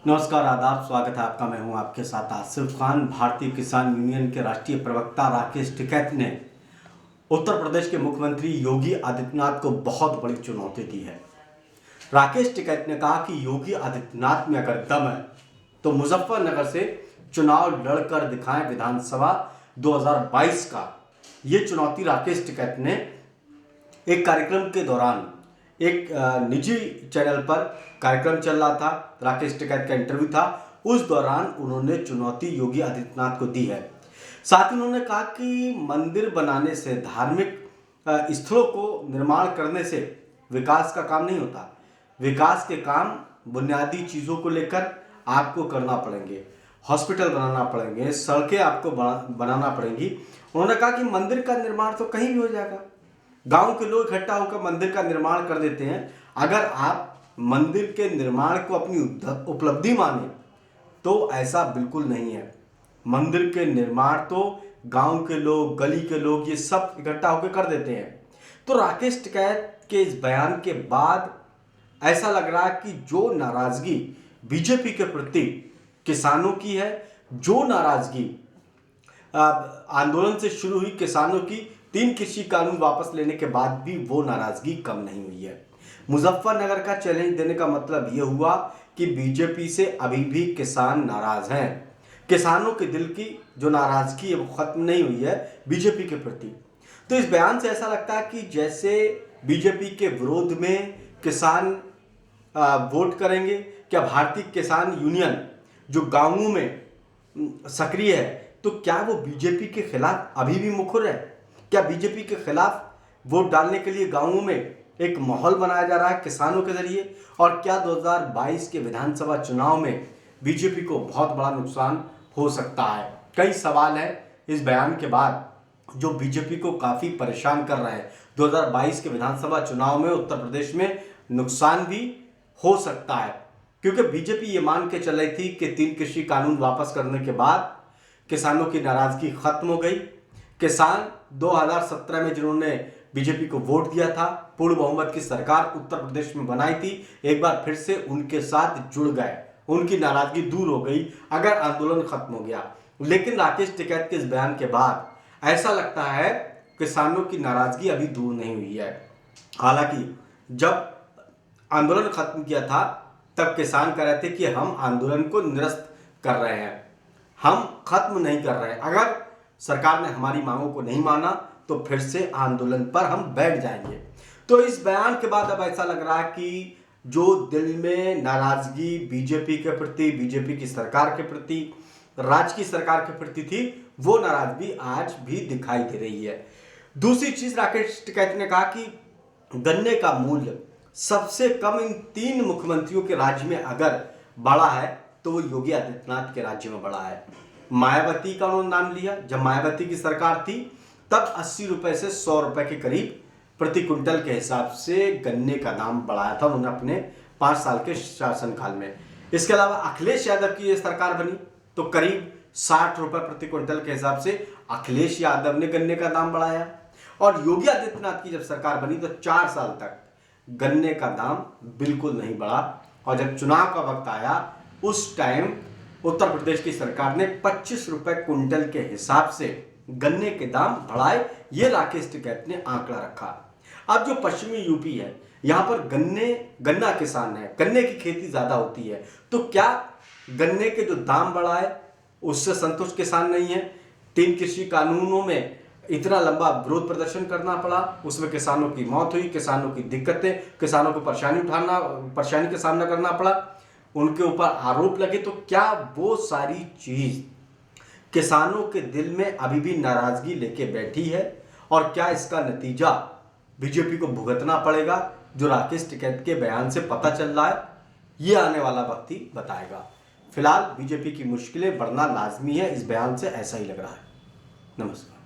नमस्कार, आदाब, स्वागत है आपका। मैं हूं आपके साथ आसिफ खान। भारतीय किसान यूनियन के राष्ट्रीय प्रवक्ता राकेश टिकैत ने उत्तर प्रदेश के मुख्यमंत्री योगी आदित्यनाथ को बहुत बड़ी चुनौती दी है। राकेश टिकैत ने कहा कि योगी आदित्यनाथ में अगर दम है तो मुजफ्फरनगर से चुनाव लड़कर दिखाएं विधानसभा 2022 का। ये चुनौती राकेश टिकैत ने एक कार्यक्रम के दौरान एक निजी चैनल पर कार्यक्रम चल रहा था, राकेश टिकैत का इंटरव्यू था, उस दौरान उन्होंने चुनौती योगी आदित्यनाथ को दी है। साथ ही उन्होंने कहा कि मंदिर बनाने से, धार्मिक स्थलों को निर्माण करने से विकास का काम नहीं होता। विकास के काम बुनियादी चीज़ों को लेकर आपको करना पड़ेंगे, हॉस्पिटल बनाना पड़ेंगे, सड़कें आपको बनाना पड़ेंगी। उन्होंने कहा कि मंदिर का निर्माण तो कहीं भी हो जाएगा, गांव के लोग इकट्ठा होकर मंदिर का निर्माण कर देते हैं। अगर आप मंदिर के निर्माण को अपनी उपलब्धि माने तो ऐसा बिल्कुल नहीं है। मंदिर के निर्माण तो गांव के लोग, गली के लोग, ये सब इकट्ठा होकर कर देते हैं। तो राकेश टिकैत के इस बयान के बाद ऐसा लग रहा है कि जो नाराजगी बीजेपी के प्रति किसानों की है, जो नाराजगी आंदोलन से शुरू हुई किसानों की, 3 कृषि कानून वापस लेने के बाद भी वो नाराजगी कम नहीं हुई है। मुजफ्फरनगर का चैलेंज देने का मतलब ये हुआ कि बीजेपी से अभी भी किसान नाराज हैं। किसानों के दिल की जो नाराजगी है वो खत्म नहीं हुई है बीजेपी के प्रति। तो इस बयान से ऐसा लगता है कि जैसे बीजेपी के विरोध में किसान वोट करेंगे। क्या भारतीय किसान यूनियन जो गांवों में सक्रिय है, तो क्या वो बीजेपी के खिलाफ अभी भी मुखर है? क्या बीजेपी के खिलाफ वोट डालने के लिए गांवों में एक माहौल बनाया जा रहा है किसानों के जरिए? और क्या 2022 के विधानसभा चुनाव में बीजेपी को बहुत बड़ा नुकसान हो सकता है? कई सवाल हैं इस बयान के बाद जो बीजेपी को काफ़ी परेशान कर रहे हैं। 2022 के विधानसभा चुनाव में उत्तर प्रदेश में नुकसान भी हो सकता है, क्योंकि बीजेपी ये मान के चल रही थी कि 3 कृषि कानून वापस करने के बाद किसानों की नाराजगी खत्म हो गई। किसान 2017 में जिन्होंने बीजेपी को वोट दिया था, पूर्ण बहुमत की सरकार उत्तर प्रदेश में बनाई थी, एक बार फिर से उनके साथ जुड़ गए, उनकी नाराजगी दूर हो गई अगर आंदोलन खत्म हो गया। लेकिन राकेश टिकैत के इस बयान के बाद ऐसा लगता है किसानों की नाराजगी अभी दूर नहीं हुई है। हालांकि जब आंदोलन खत्म किया था तब किसान कह रहे थे कि हम आंदोलन को निरस्त कर रहे हैं, हम खत्म नहीं कर रहे हैं। अगर सरकार ने हमारी मांगों को नहीं माना तो फिर से आंदोलन पर हम बैठ जाएंगे। तो इस बयान के बाद अब ऐसा लग रहा है कि जो दिल में नाराजगी बीजेपी के प्रति, बीजेपी की सरकार के प्रति, राज्य की सरकार के प्रति थी, वो नाराजगी आज भी दिखाई दे रही है। दूसरी चीज राकेश टिकैत ने कहा कि गन्ने का मूल्य सबसे कम इन 3 मुख्यमंत्रियों के राज्य में अगर बढ़ा है तो वो योगी आदित्यनाथ के राज्य में बढ़ा है। मायावती का उन्होंने नाम लिया। जब मायावती की सरकार थी तब 80 रुपए से 100 रुपए के करीब प्रति क्विंटल के हिसाब से गन्ने का दाम बढ़ाया था उन्होंने अपने 5 साल के शासनकाल में। इसके अलावा अखिलेश यादव की ये सरकार बनी तो करीब 60 रुपए प्रति क्विंटल के हिसाब से अखिलेश यादव ने गन्ने का दाम बढ़ाया। और योगी आदित्यनाथ की जब सरकार बनी तो 4 साल तक गन्ने का दाम बिल्कुल नहीं बढ़ा। और जब चुनाव का वक्त आया उस टाइम उत्तर प्रदेश की सरकार ने 25 रुपए क्विंटल के हिसाब से गन्ने के दाम बढ़ाए। ये राकेश टिकैत ने आंकड़ा रखा। अब जो पश्चिमी यूपी है, यहाँ पर गन्ना किसान है, गन्ने की खेती ज्यादा होती है, तो क्या गन्ने के जो दाम बढ़ाए उससे संतुष्ट किसान नहीं है? 3 कृषि कानूनों में इतना लंबा विरोध प्रदर्शन करना पड़ा, उसमें किसानों की मौत हुई, किसानों की दिक्कतें, किसानों को परेशानी का सामना करना पड़ा, उनके ऊपर आरोप लगे। तो क्या वो सारी चीज किसानों के दिल में अभी भी नाराजगी लेके बैठी है? और क्या इसका नतीजा बीजेपी को भुगतना पड़ेगा? जो राकेश टिकैत के बयान से पता चल रहा है, ये आने वाला वक्त ही बताएगा। फिलहाल बीजेपी की मुश्किलें बढ़ना लाजमी है, इस बयान से ऐसा ही लग रहा है। नमस्कार।